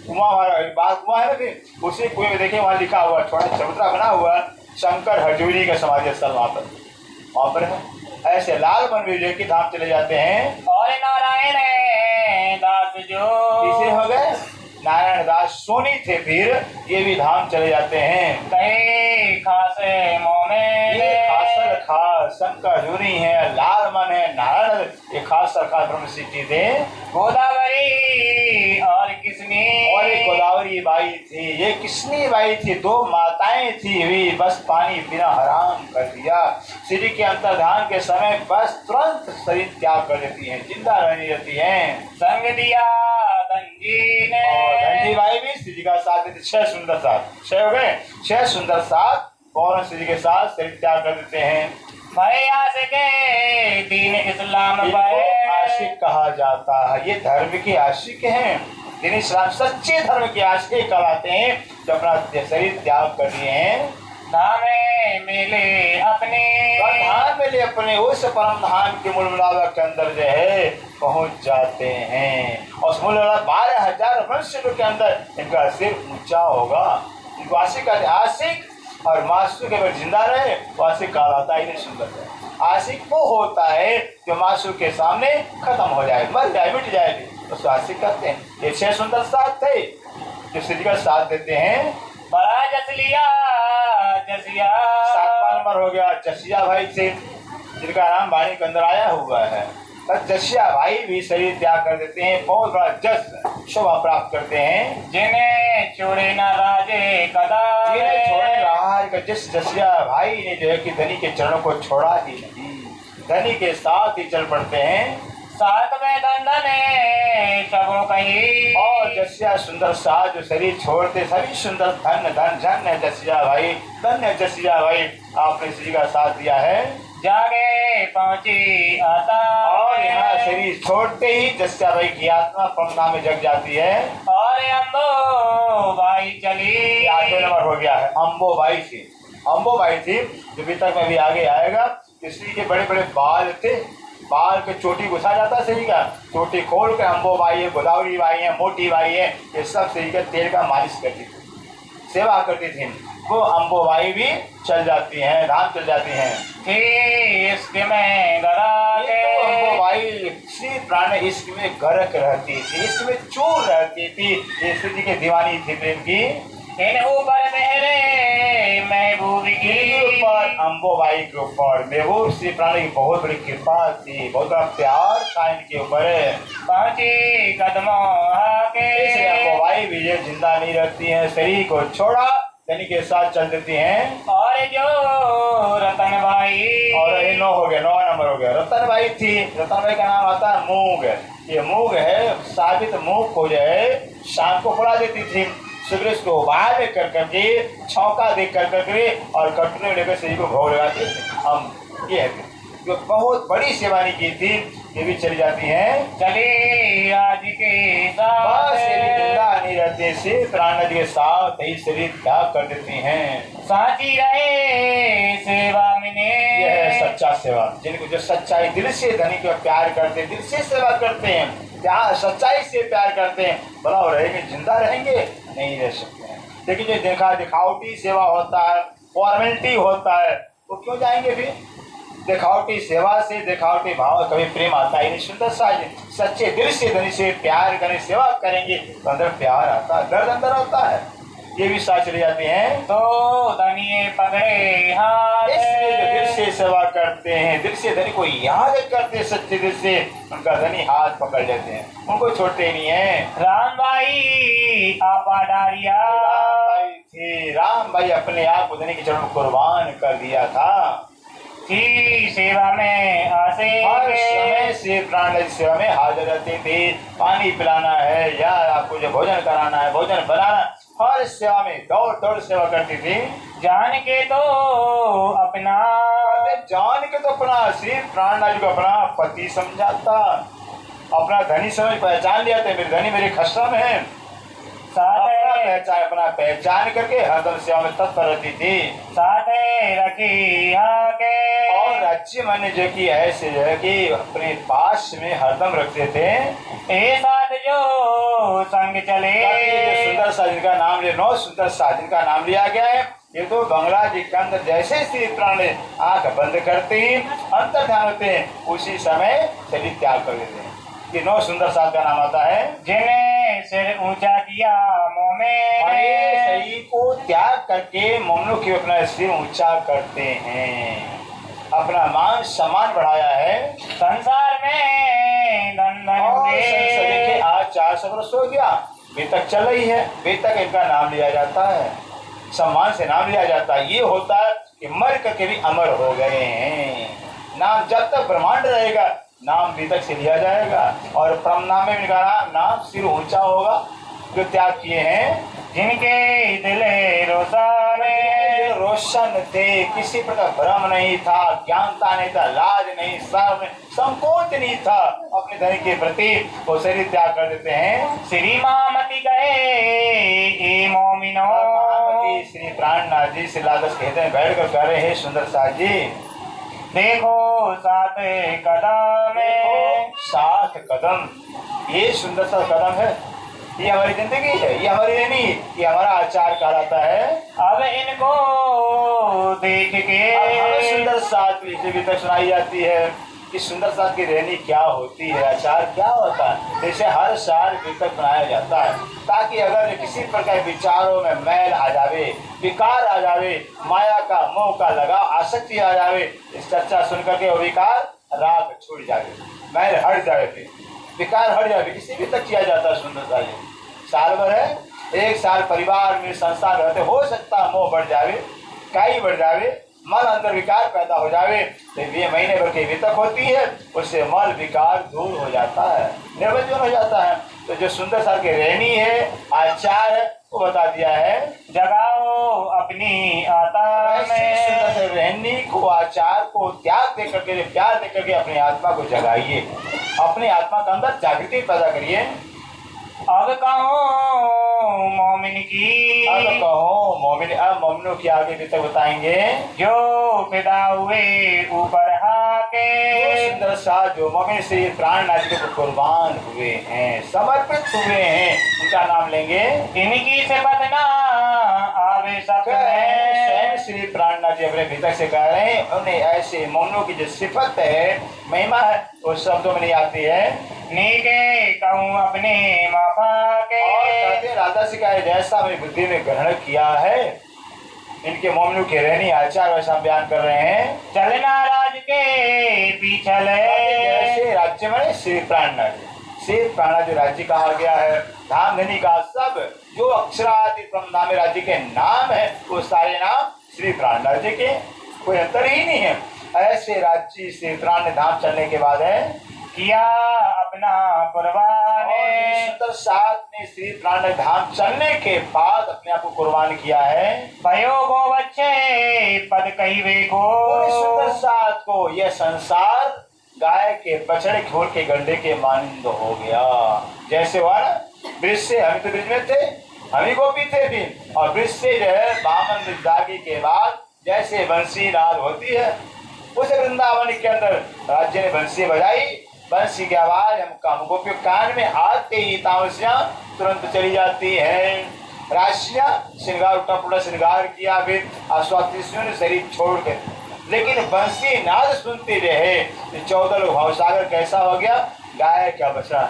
कुआं कुआं है ना, फिर उसी कुएं में देखें वहाँ लिखा हुआ छोटा चबूतरा बना हुआ शंकर हजूरी का समाधि स्थल वहाँ पर है। ऐसे लाल मन विजय की धाम चले जाते हैं। और नारायण दास जो तीसरे हो गए नारायण दास सोनी थे, फिर ये भी धाम चले जाते हैं। कहे खासे मोमे ये खासर खास शंकर हजूरी है, लाल मन है, नारायण ये खासर खास ब्रह्म सिद्धि थे। गोदावरी और किसनी, और एक गोदावरी बाई थी, ये किसनी बाई थी, दो माताएं थी, वी बस पानी पीना हराम कर दिया। श्री के अंतर्धान के समय बस तुरंत शरीर त्याग कर देती हैं, जिंदा रहने देती हैं। संग दिया धनजी ने और धनजी बाई भी श्री का साथ देते, 6 सुंदर साथ 6 हो गए, 6 सुंदर साथ और श्री के साथ शरीर त्याग कर देते हैं। भाई आशिके दीन इस्लाम इनको भाई आशिक कहा जाता है, ये धर्म के आशिक हैं, दीन इस्लाम सच्चे धर्म के आशिक कहलाते हैं, जो अपना शरीर त्याग कर दिए हैं। धामे मिले अपने धाम में ले अपने उस परम धाम के मूल मुलावा के अंदर जो है पहुंच जाते हैं और उस मूल 12,000 मनुष्यों के अंदर इनका सिर ऊंचा होगा। इनको आशिक आशिक और मासूम के अगर जिंदा रहे तो आशिक कहलाता ही नहीं। सुंदर है आशिक वो होता है जो मासूम के सामने खत्म हो जाए, मर जाए, मिट जाए, तो आशिक कहते हैं। ये 6 सुंदर साथ थे जो श्री का साथ देते हैं। बड़ा जसलिया जसिया 7वां नंबर हो गया जसिया भाई से, जिनका नाम वाणी के अंदर आया हुआ है। जसिया भाई भी शरीर त्याग कर देते हैं, बहुत बड़ा जस शोभा प्राप्त करते हैं। जिन्हें छोड़े ना राजे कदा, जिन्हें छोड़े राज का जिस जसिया भाई ने जो है कि धनी के चरणों को छोड़ा ही नहीं, धनी के साथ ही चल पड़ते हैं। साथ में धन सबों कही और जसिया सुंदर साथ जो शरीर छोड़ते सभी सुंदर धन धन धन है जसिया भाई, धन्य जसिया भाई, आपने श्री का साथ दिया है। जागे पहुंची आता और यहाँ शरीर छोड़ते ही जसिया भाई की आत्मा परमधाम में जग जाती है। और अम्बो भाई चली 8वें नंबर हो गया है अम्बोबाई थी। अम्बोबाई थी जो अभी तक में भी आगे आएगा। श्री के बड़े बड़े बाल थे, बाल के चोटी घुसा जाता सही का, चोटी खोल के अम्बोबाई है, गोदावरी बाई है, मोटी बाई है, ये सब सही का तेल का मालिश करती थी, सेवा करती थी। वो अम्बोबाई भी चल जाती हैं, धाम चल जाती हैं। इश्क में गरा ये तो अम्बोबाई श्री प्राण इश्क में गरक रहती थी, इश्क में चूर रहती थी, ये श्री की दीवानी थी प्रेम की। इन ऊपर मेरे महबूब की ऊपर अम्बोबाई के ऊपर महबूब श्री प्राणी की बहुत बड़ी कृपा थी, बहुत बड़ा प्यार था इनके ऊपर। पहुंची कदमों आके अम्बोबाई भी ये जिंदा नहीं रहती हैं, शरीर को छोड़ा धनी के साथ चल देती हैं। और जो रतन भाई और ये 9 हो गया, 9वां नंबर हो गया। रतन भाई थी, रतन भाई का नाम आता है मूंग। ये मूंग है, साबित मूंग को जो है शाम को फुला देती थी, सुबह उसको उबाल कर करके छौंका दे कर करके और कटने लेकर शरीर को भोग लगाते थे हम। ये है जो बहुत बड़ी सेवा नहीं की थी, ये भी चली जाती हैं। चली आज के बस ये भी साथ जिंदा नहीं रहते, सिर्फ प्राण नदी के साथ ही शरीर त्याग कर देती हैं। साची रहे सेवा मिने यह है सच्चा सेवा, जिनको जो सच्चाई दिल से धनी को प्यार करते, दिल से सेवा करते हैं, प्यार सच्चाई से प्यार करते हैं, भला वो रहेंगे, जिंदा रहेंगे? नहीं रह सकते हैं। लेकिन जो दिखावटी सेवा होता है, फॉर्मेलिटी होता है, वो क्यों जाएंगे फिर? दिखावटी सेवा से दिखावटी भाव कभी प्रेम आता ही नहीं। सुंदर सा सच्चे दिल से धनी से प्यार करें, सेवा करेंगे तो अंदर प्यार आता है, दर्द अंदर आता है। ये भी साथ चले जाते हैं। तो धनिये पकड़े हाथ, इसलिए जो दिल से सेवा करते हैं, दिल से धनी को याद करते हैं, सच्चे दिल से उनका धनी हाथ पकड़ लेते हैं, उनको छोड़ते नहीं है। राम भाई आपा डारिया, राम भाई थे, राम भाई अपने आप को धनी के चरणों में कुर्बान कर दिया था। सेवा में आसे हर समय से प्राण सेवा में हाजिर रहते थे। पानी पिलाना है या आपको जो भोजन कराना है, भोजन बनाना, हर सेवा में दौड़ दौड़ सेवा करती थी। जान के तो अपना, जान के तो अपना श्री प्राणनाथ को अपना पति समझाता, अपना धनी समझ पहचान लिया था। मेरे धनी मेरे खसम है, अपना पहचान करके हरदम सेवा में तत्पर रहती थी। साथ रखी आके, और राज्य माने जो कि ऐसे जो है कि अपने पास में हरदम रखते थे। ए साथ जो संग चले, सुंदर साजिन का नाम लिया, 9 सुंदर साजिन का नाम लिया गया है। ये तो बंगला जी के अंदर जैसे श्री प्राण आंख बंद करते ही अंतर ध्यान होते हैं, उसी समय शरीर त्याग कर देते हैं। ये 9 सुंदर साध का नाम आता है। जिन्हें सिर ऊंचा किया मोह में, शरीर को त्याग करके मोमनों की अपना सिर ऊंचा करते हैं, अपना मान सम्मान बढ़ाया है। संसार में धन धन हुए, आज 400 वर्ष हो गया, बेतक चल रही है, बेतक इनका नाम लिया जाता है, सम्मान से नाम लिया जाता है। ये होता है कि मर करके भी अमर हो गए हैं। नाम जब तक ब्रह्मांड रहेगा, नाम बेतक से लिया जाएगा। और परम नाम में इनका नाम सिर ऊंचा होगा, जो त्याग किए हैं। जिनके दिल रोशन, रोशन थे, किसी प्रकार भ्रम नहीं था, ज्ञानता नहीं था, लाज नहीं, शर्म संकोच नहीं था, अपने धन के प्रति वो शरीर त्याग कर देते हैं। श्री महामती कहे ए मोमिनो, महामती श्री प्राणनाथ जी श्री लादस कहते हैं, बैठ कर कह रहे हैं सुंदर साथ जी, देखो 7 कदम, 7 कदम, ये सुंदर सा कदम है, ये हमारी जिंदगी है, ये हमारी नहीं, ये हमारा आचार कहलाता है। अब इनको देख के हमें सुंदर साथ भी तक सुनाई जाती है कि सुंदर साथ की रहनी क्या होती है, आचार क्या होता है। जैसे हर साल तक बनाया जाता है, ताकि अगर किसी प्रकार विचारों में मैल आ जावे, विकार आ जावे, माया का मोह का लगाव, आसक्ति आ जावे, इस चर्चा सुन करके वो विकार राग छूट जावे, मैल हट जावे, फिर विकार हट जावे। इसी भी तक किया जाता है सुंदर सा। साल भर है, 1 साल परिवार में संसार रहते, हो सकता मोह बढ़ जावे, काई बढ़ जावे, मन अंदर विकार पैदा हो जावे, तो ये महीने भर की वितक होती है, उससे मल विकार दूर हो जाता है, निर्वजन हो जाता है। तो जो सुंदर साल की रहनी है, आचार है, वो बता दिया है। जगाओ अपनी आत्मा में, रहनी को, आचार को त्याग दे करके, प्यार दे करके अपनी आत्मा को जगाइए, अपनी आत्मा के अंदर जागृति पैदा करिए। अब कहो मोमिन की, अब कहो मोमिन, अब मोमिनों की आगे भी तक बताएंगे। जो फिदा हुए ऊपर हाके, सुंदर सा जो मोमिन श्री प्राणनाथ जी को कुर्बान हुए हैं, समर्पित हुए हैं, उनका नाम लेंगे। इनकी सिफत ना आवे सब स्वयं श्री प्राणनाथ जी अपने भीतर से कह रहे हैं, उन्हें ऐसे मोमिनों की जो सिफत है, महिमा है, वो शब्दों में नहीं आती है। नीके कहूँ अपने माफा के, और राधा से कहा, जैसा मेरी बुद्धि ने ग्रहण किया है, इनके मोमिनों के रहनी आचार वैसा बयान कर रहे हैं। चलना राज के पीछे जैसे राज्य में श्री प्राणनाथ, श्री प्राणनाथ जो राज्य कहा गया है, धाम धनी का सब जो अक्षरादि नाम राज्य के नाम है, वो सारे नाम श्री प्राणनाथ जी के, कोई अंतर ही नहीं है। ऐसे राज्य श्री प्राण धाम चलने के बाद है किया अपना कुर्बान, सुंदर साथ में श्री प्राण धाम चलने के बाद अपने आप को कुर्बान किया है। भयो गो बच्चे पद कहिवे को, सुंदर साथ को यह संसार गाय के बछड़े घोड़ के गंडे के मानिंद हो गया। जैसे हुआ ना, ब्रिज से, हम तो ब्रिज में थे, हम ही गोपी थे भी, और ब्रिज से जो है बामन विदागी के बाद जैसे बंसी नाद होती है, उस वृंदावन के अंदर राज्य ने बंसी बजाई, बंसी की आवाज हमको के कान में आते ही तामसियां तुरंत चली जाती है। राशियां श्रृंगार उठा श्रृंगार किया, फिर आस्वादियों ने शरीर छोड़ कर, लेकिन बंसी नाद सुनते रहे। 14 लोग भवसागर कैसा हो गया, गाय क्या बछड़ा।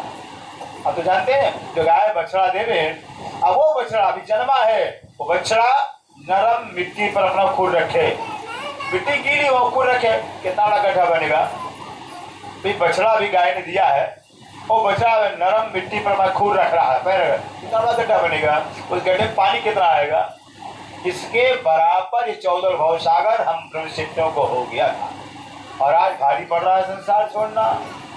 अब तो जानते हैं जो गाय बछड़ा देवे, अब वो बछड़ा अभी जन्मा है, वो बछड़ा नरम मिट्टी पर अपना खुर रखे, मिट्टी गीली वो खुर रखे, कितना बड़ा गड्ढा बनेगा। भी बछड़ा भी गाय ने दिया है, वो बछड़ा नरम मिट्टी पर अपना खुर रख रहा है, पैर कितना बड़ा गड्ढा बनेगा, उस गड्ढे में पानी कितना आएगा। इसके बराबर ये 14 भवसागर हम ब्रह्मशिष्टों को हो गया था। और आज भारी पड़ रहा है संसार छोड़ना,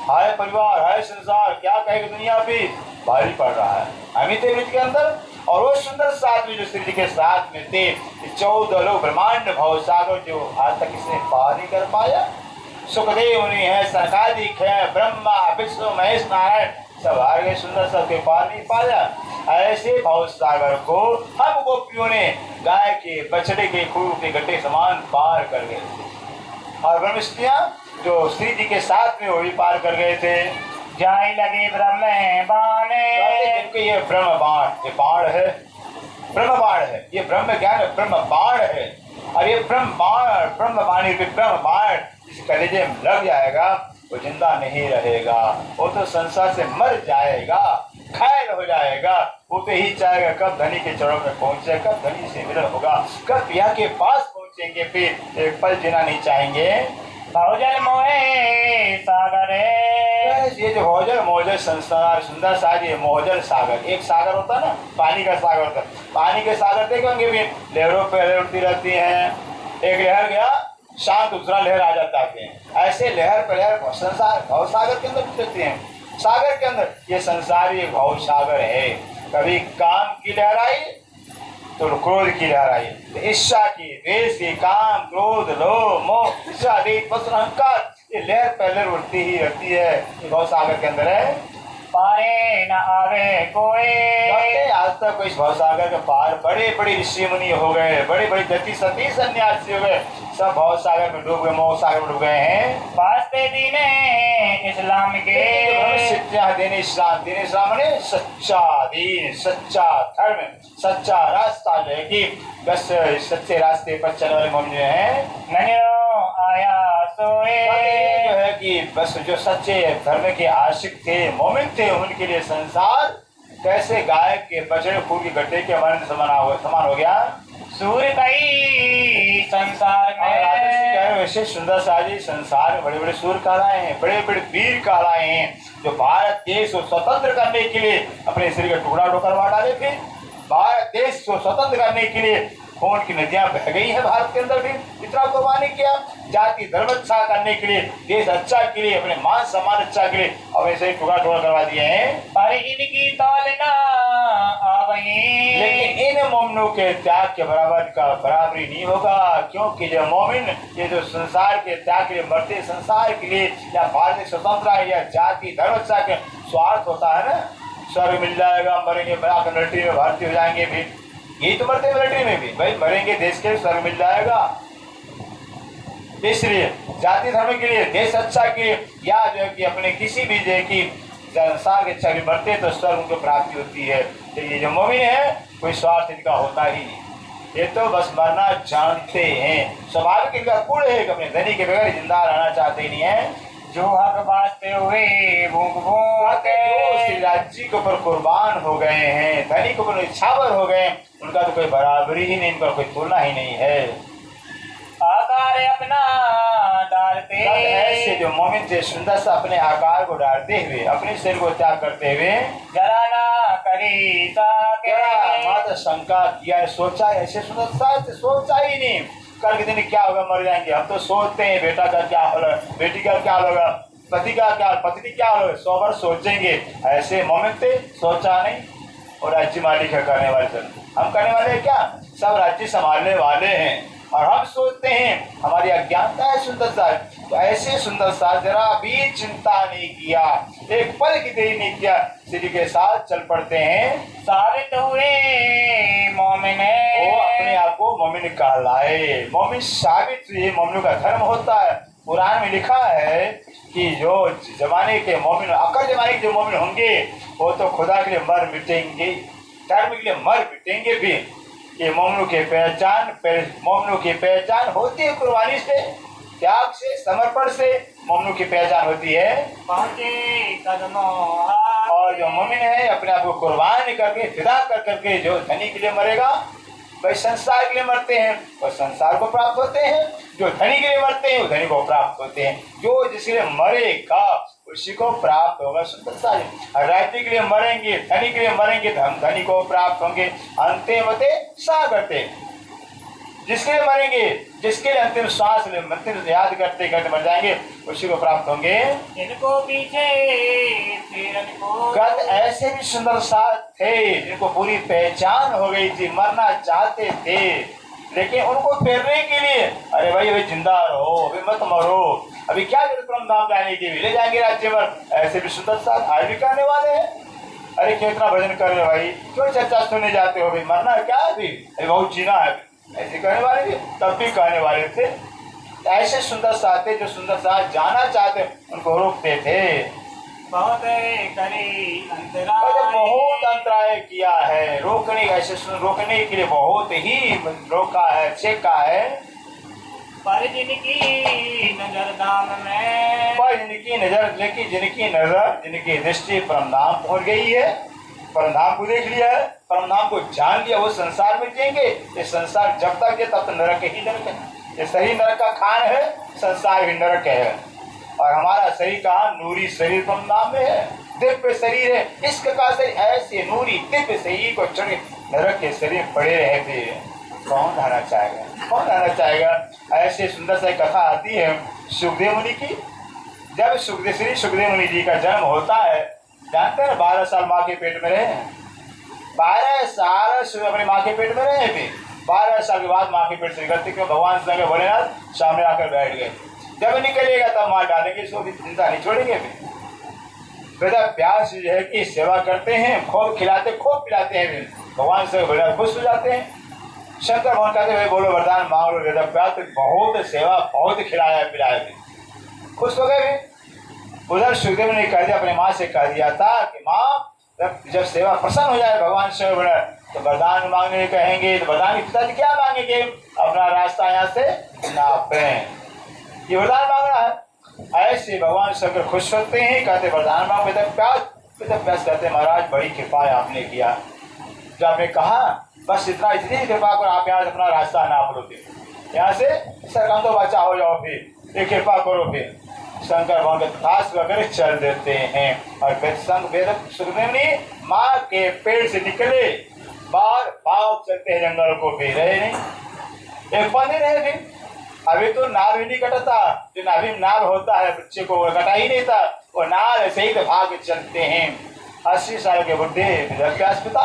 हाय परिवार हाय संसार, क्या कहेगी दुनिया भी, भारी पड़ रहा है। अमित वृत्त के अंदर और वो सुंदर साथ में जो श्री जी के साथ में थे, 14 लोग ब्रह्मांड भवसागर जो आज तक इसने पार नहीं कर पाया। सुखदेव मुनि है, सनकादिक है, ब्रह्मा विष्णु महेश नारायण सब हार गए, सुंदर सबके पार नहीं पाया। ऐसे भवसागर को हम गोपियों ने गाय के बछड़े के खूर के गड्ढे समान पार कर गए थे। और ब्रह्मस्त्रियां जो श्री जी के साथ में वो भी पार कर गए थे। जाई लगे ब्रह्म बाणे, ये ब्रह्म बाण, ये बाण है, ब्रह्म बाण है, ये ब्रह्म ज्ञान ब्रह्म बाण है। और ये ब्रह्म बाणी ब्रह्म बाण जिस कलेजे में लग जाएगा वो जिंदा नहीं रहेगा, वो तो संसार से मर जाएगा, घायल हो जाएगा। वो तो ही चाहेगा कब धनी के चरणों में पहुंचे, कब धनी से मिलन होगा, कब पिया के पास पहुंचेंगे, फिर एक पल जीना नहीं चाहेंगे। भवजल मोहे सागर, ये जो भोजल मोजल संसार सुंदर सागर, ये मोहजल सागर, एक सागर होता है ना, पानी का सागर होता है, पानी के सागर देखेंगे भी लहरों पे लहर उठती रहती हैं, एक लहर गया शांत दूसरा लहर आ जाता है, ऐसे लहर पर लहर संसार भव सागर के अंदर उतरती हैं। सागर के अंदर ये संसार एक भव सागर है, कभी काम की लहर आई तो क्रोध की लहर आई, ईर्ष्या की, द्वेष की, काम क्रोध लोभ मोह ईर्ष्या अहंकार, ये लहर पहले उड़ती ही रहती है, ये भव सागर के अंदर है। पारे न आवे कोई, आज तक कोई भव सागर के पार बड़े बड़े ऋषि मुनि हो गए, बड़े बड़े जति सती सन्यासी हो गए, सब भव सागर में डूब गए, मोह सागर में डूब गए हैं। वास्ते दीने इस्लाम के, दीन इस्लाम माने सच्चा दीन, सच्चा धर्म, सच्चा रास्ता जो है कि बस सच्चे रास्ते पर चलने वाले मोमिन जो है, नन्यो आया सोए, जो है कि बस जो सच्चे धर्म के आशिक थे, मोमिन थे, उनके लिए संसार कैसे गाय के बछड़े खून के गड्ढे के समान हो गया। सूर्य कई संसार में, वैसे सुंदर साजी संसार में बड़े बड़े सूर्य कहलाए हैं, बड़े बड़े वीर कहलाए हैं, जो भारत देश को स्वतंत्र करने के लिए अपने शरीर का टुकड़ा करवा डाले थे। भारत देश को स्वतंत्र करने के लिए खून की नदियां बह गई है भारत के अंदर, भी इतना कुर्बानी किया, जाति धर्म अच्छा करने के लिए, देश अच्छा के लिए, अपने मान सम्मान अच्छा के लिए, अब ऐसे टुकड़ा करवा दिए हैं। पर इनकी तौलना आ गई, लेकिन इन मोमिनों के त्याग के बराबर का बराबरी नहीं होगा, क्योंकि जो मोमिन ये जो संसार के त्याग के लिए मरते, संसार के लिए या भारत स्वतंत्र है या जाति धर्म अच्छा के स्वार्थ होता है ना, स्वर्ग मिल जाएगा, मरेंगे मिलिट्री में भर्ती हो जाएंगे, भी यही तो मरते मिलिट्री में भी, भाई मरेंगे देश के स्वर्ग मिल जाएगा, इसलिए जाति धर्म के लिए, देश अच्छा के लिए, या जो है कि अपने किसी भी जो है कि संसार के अच्छा भी मरते तो स्वर्ग उनको प्राप्ति होती है। तो ये जो मोमिन है कोई स्वार्थ इनका होता ही नहीं, ये तो बस मरना जानते हैं, स्वाभाविक इनका गुण है कि अपने धनी के बगैर जिंदा रहना चाहते नहीं है। जो हक वास्ते हुए भूख श्री राज्य के ऊपर कुर्बान हो गए हैं, धनी के ऊपर इच्छावर हो गए, उनका तो कोई बराबरी ही नहीं, उनका कोई तुलना ही नहीं है। आकार अपना डालते, ऐसे जो मोमिन थे सुंदर सा अपने आकार को डालते हुए, अपने शरीर को त्याग करते हुए, जरा ना करी माता शंका किया, सोचा ऐसे सुंदर सोचा ही नहीं, कल के दिन क्या होगा, मर जाएंगे। हम तो सोचते हैं बेटा का क्या होगा, बेटी का क्या होगा, पति का क्या, पत्नी क्या होगा, 100 बार सोचेंगे। ऐसे मोमिन थे, सोचा नहीं, और राज्य मालिक है करने वाले, हम करने वाले हैं क्या, सब राज्य संभालने वाले हैं, और हम सोचते हैं हमारी अज्ञानता है सुंदरता, तो ऐसे सुंदरता जरा भी चिंता नहीं किया, एक पल की देरी नहीं किया, श्री के साथ चल पड़ते हैं। साबित हुए मोमिन, वो अपने आप को मोमिन कहलाए, मोमिन साबित हुए, मोमिनों का धर्म होता है कुरान में लिखा है कि जो जमाने के मोमिन, अकल जमाने के जो मोमिन होंगे वो तो खुदा के लिए मर मिटेंगे, धर्म के लिए मर मिटेंगे भी। ये मोमिनों की पहचान होती है कुर्बानी से, त्याग से, समर्पण से मोमिनों की पहचान होती है। पहुँचे कदमों और जो मोमिन है अपने आप को कुर्बान करके, फिदा कर करके जो धनी के लिए मरेगा वही संसार के लिए मरते हैं और संसार को प्राप्त होते हैं। जो धनी के लिए मरते हैं वो धनी को प्राप्त होते हैं। जो जिसके लिए मरेगा उसी को प्राप्त होगा सुंदरता। राज्य के लिए मरेंगे, धनी के लिए मरेंगे तो हम धनी को प्राप्त होंगे। अंतिम मते सा करते, जिसके लिए मरेंगे, जिसके लिए अंतिम श्वास ले, अंतिम याद करते करते मर जाएंगे उसी को प्राप्त होंगे। इनको पीछे फिर इनको गत ऐसे भी सुंदर साथ थे जिनको पूरी पहचान हो गई थी, मरना चाहते थे लेकिन उनको फेरने के लिए अरे भाई अभी जिंदा रहो, अभी मत मरो, अभी क्या जरूरत परम धाम जाने की, ले जाएंगे राज्य भर। ऐसे भी सुंदर साथ आज भी कहने वाले हैं। अरे क्यों इतना भजन कर रहे भाई, क्यों चर्चा सुनने जाते हो, अभी मरना है क्या, अभी बहुत जीना है, ऐसे कहने वाले थे, तब भी कहने वाले थे। ऐसे सुंदर साथ थे जो सुंदर साथ जाना चाहते उनको रोकते थे। बहुत करी बहुत अंतराय किया है, रोकने रोकने के लिए बहुत ही रोका है, छेका है। पर जिनकी नजर धाम में, पर जिनकी नजर, लेकिन जिनकी नजर, जिनकी दृष्टि परमधाम पहुंच गई है, परमधाम को देख लिया है, परमधाम को जान लिया, वो संसार में जिएंगे। ये संसार जब तक है तब तक नरक ही नरक है। ये शरीर नरक का खान है, संसार भी नरक है। और हमारा शरीर कहाँ, नूरी शरीर परमधाम में है, दिव्य शरीर है। इश्क का शरीर ऐसे नूरी दिव्य शरीर को चढ़े नरक के शरीर पड़े रहते, कौन रहना चाहेगा, कौन रहना चाहेगा। ऐसे सुंदर सा कथा आती है सुखदेव मुनि की। जब श्री सुखदेव मुनि जी का जन्म होता है, जानते हैं 12 साल माँ के पेट में रहे, 12 साल अपनी माँ के पेट में रहे थे। 12 साल के बाद माँ के पेट से निकलते क्यों, भगवान संग भोलेनाथ सामने आकर बैठ गए। जब निकलेगा तब मार डालेंगे, इसको भी चिंता नहीं छोड़ेंगे। बेटा प्यास जो है कि सेवा करते हैं, खूब खिलाते खूब पिलाते हैं, भगवान से भोलेनाथ खुश हो जाते हैं। शंकर भगवान कहते भाई बोलो वरदान मांग लो, बेटा प्यास बहुत सेवा बहुत खिलाया पिलाया, खुश हो गए। उधर सुखदेव ने कह दिया, अपनी माँ से कह दिया था कि माँ जब सेवा प्रसन्न हो जाए भगवान से बड़ा तो वरदान मांगने कहेंगे, तो वरदान के पिताजी क्या मांगेंगे, अपना रास्ता यहाँ से नापें, ये वरदान मांगना है। ऐसे भगवान शंकर खुश होते हैं, कहते वरदान मांगो बेटा प्यास कहते महाराज बड़ी कृपा है आपने किया, जो आपने कहा बस इतना, इतनी कृपा कर आप यहाँ से अपना रास्ता नाप लो, फिर यहाँ से सरकार तो बचा हो जाओ, फिर ये कृपा करो। फिर शंकर भगवान के दास वगैरह चल देते हैं और फिर सुखदेव ने माँ के पेड़ से निकले, बार भाव चलते हैं जंगल को, फिर रहे नहीं एक पल रहे। फिर अभी तो नाल भी नहीं कटता, जो नाभि नाल होता है बच्चे को कटा ही नहीं था, वो नाल ऐसे ही तो भाग चलते हैं। 80 साल के बुढ़े प्यास पिता,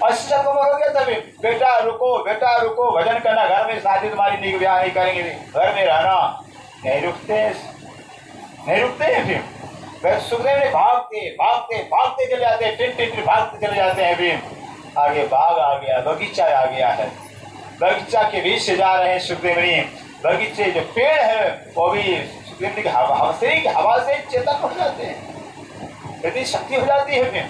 80 साल को हो गया तभी, बेटा रुको भजन करना, घर में शादी तुम्हारी नहीं, ब्याह नहीं करेंगे, घर में रहना, नहीं रुकते हैं। फिर सुखदेव ने भागते चले जाते हैं, टिन भागते चले जाते हैं। फिर आगे बाग आ गया, बगीचा आ गया है, बगीचा के बीच से जा रहे हैं सुखदेव ने। बगीचे जो पेड़ है वो भी सुखदेव की हवा से चेतन हो जाते हैं, इतनी शक्ति हो जाती है। फिर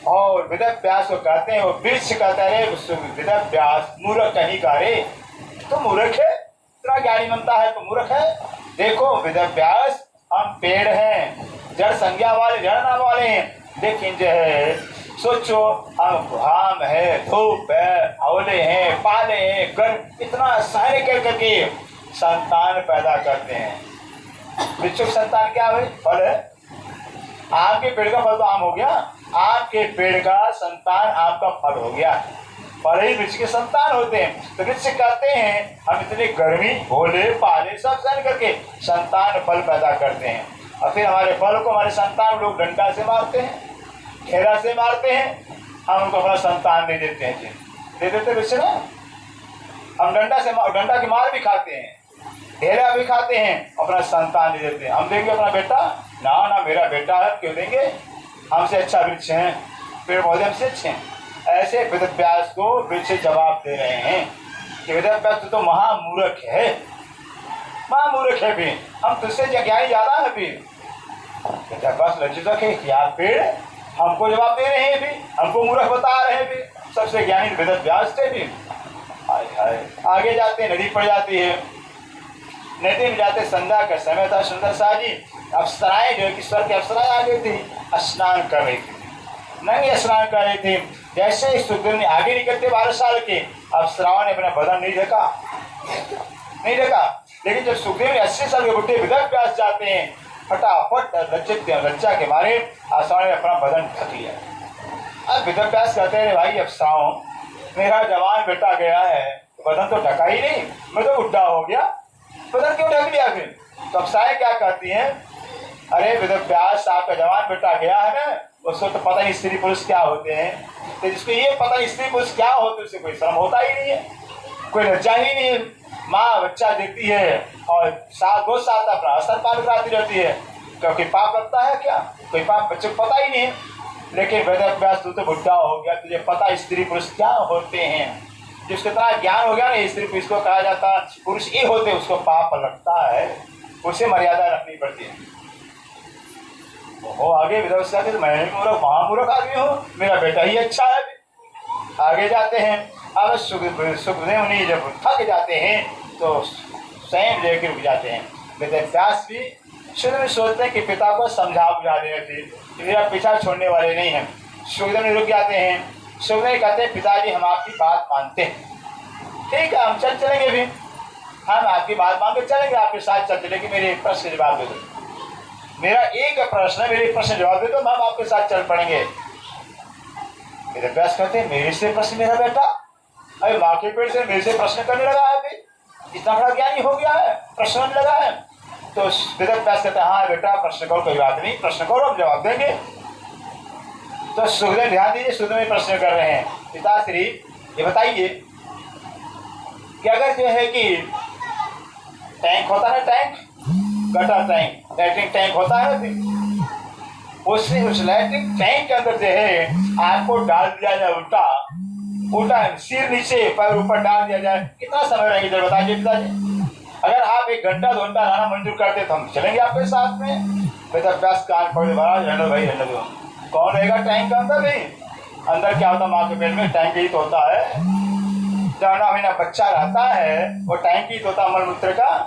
और वेद व्यास को कहते हैं, वो वृक्ष कहता है वेद व्यास मूर्ख कहीं का रे, तो मूर्ख है, इतना ज्ञानी मनता है तो मूर्ख है। देखो वेद व्यास हम पेड़ हैं, जड़ संज्ञा वाले, जड़ नाम वाले हैं, लेकिन जो है सोचो हम घाम है, धूप है, हौले हैं, पाले हैं, गर्म, इतना सहन कर करके संतान पैदा करते हैं। वृक्षों की संतान क्या है, फल है। आम के पेड़ का फल तो आम हो गया, आम के पेड़ का संतान आम का फल हो गया, फल ही वृक्ष के संतान होते हैं। तो वृक्ष कहते हैं हम इतने गर्मी, भोले, पाले सब सहन करके संतान फल पैदा करते हैं, और फिर हमारे फल को हमारे संतान लोग डंडा से मारते हैं, घेरा से मारते हैं, हम उनको अपना संतान दे देते हैं। दे देते वृक्ष ना, हम डंडा की मार भी खाते हैं, घेरा भी खाते हैं, अपना संतान दे देते हैं। हम देंगे अपना बेटा, ना मेरा बेटा है, क्यों देंगे, हमसे अच्छा वृक्ष है, पेड़ पौधे हमसे अच्छे हैं। ऐसे वेद व्यास को वृक्ष जवाब दे रहे हैं कि वेद व्यास तो महामूर्ख है, माँ मूर्ख है भी, हम तुझसे ज्ञानी ज्यादा है भी। कहता बस लज्जित है कि यार पेड़ हमको जवाब दे रहे हैं भी, हमको मूर्ख बता रहे हैं भी, सबसे ज्ञानी वेद व्यास थे भी। हाय हाय, आगे जाते नदी पड़ जाती है। नदी में जाते संध्या का समय था, सुंदर सा जी अप्सराएं जो है कि स्वर्ग की अप्सराएं आ गई थी, स्नान कर रही थी, नंगे स्नान कर रही थी। जैसे ही सुखदेव ने आगे निकलते 12 साल के, अप्सराओं ने अपना बदन नहीं ढका। लेकिन जब सुखदेव ने 80 साल के बुढ़े विदर्भ व्यास जाते हैं, फटाफट लज्जा के मारे अप्सराओं ने अपना बदन ढक लिया। अब विदर्भ व्यास कहते हैं भाई अप्सराओं, मेरा जवान बेटा गया है, बदन तो ढका ही नहीं, मैं तो बुढ़ा हो गया, बदन क्यों ढक लिया फिर? तो अप्सराएं क्या कहती हैं, अरे विदर्भ व्यास आपका जवान बेटा गया है ना, उसको तो पता नहीं स्त्री पुरुष क्या होते हैं, तो जिसको ये पता नहीं स्त्री पुरुष क्या होते हैं उसे कोई शर्म होता ही नहीं है, कोई लज्जा ही नहीं है। माँ बच्चा देती है और 2 साल तक अपना स्तनपान कराती रहती है, क्योंकि पाप लगता है क्या? कोई पाप बच्चे को पता ही नहीं है। लेकिन वेद व्यास तू तो बुढ़ा हो गया, तुझे पता स्त्री पुरुष क्या होते हैं, जिसको इतना ज्ञान हो गया ना स्त्री पुरुष को कहा जाता पुरुष ये होते, उसको पाप लगता है, उसे मर्यादा रखनी पड़ती है। वो आगे व्यवस्था के मैं मूर्ख महामूर्ख आदमी हूँ, मेरा बेटा ही अच्छा है। आगे जाते हैं। अब सुखदेव मुनि जब थक जाते हैं तो स्वयं लेकर रुक जाते हैं। वेद व्यास भी शुरू में सोचते हैं कि पिता को समझा बुझा देना चाहिए, मेरा पीछा छोड़ने वाले नहीं हैं। सुखदेव मुनि रुक जाते हैं। सुखदेव कहते हैं पिताजी हम आपकी बात मानते हैं, ठीक है हम चलेंगे भी, हम आपकी बात मान के चलेंगे, आपके साथ चलते, लेकिन मेरे एक प्रश्न का जवाब दे दो, मेरा एक प्रश्न है, मेरे एक प्रश्न जवाब दे दो, हम आपके साथ चल पड़ेंगे। मेरे व्यास कहते हैं मेरे से प्रश्न मेरा बेटा, अरे माँ के पेट से मेरे से प्रश्न करने लगा है, अभी इतना बड़ा ज्ञानी हो गया है, प्रश्न करने लगा है। तो वेद व्यास कहते हैं हाँ बेटा प्रश्न करो, कोई बात नहीं, प्रश्न करो हम जवाब देंगे। तो सुखदेव ध्यान दीजिए, सुखदेव में प्रश्न कर रहे हैं, पिताश्री ये बताइए कि अगर जो है कि टैंक होता है, tank gutter tank, latrine tank होता है, उस लैट्रिन टैंक के अंदर जो है आपको डाल दिया जाए उल्टा सिर नीचे पैर ऊपर डाल दिया जाए, कितना समय लगेगा बताइए पिताजी? अगर आप 1 घंटा 2 घंटा रहना मंजूर करते तो हम चलेंगे आपके साथ में। वेद व्यास कान पड़े महाराज रहने भाई रहने दो, कौन रहेगा टैंक के अंदर? नहीं, अंदर क्या होता माँ के पेट में? टैंक ही तो होता है, 9 महीना बच्चा रहता है, वो टैंक ही तो होता मल मूत्र का।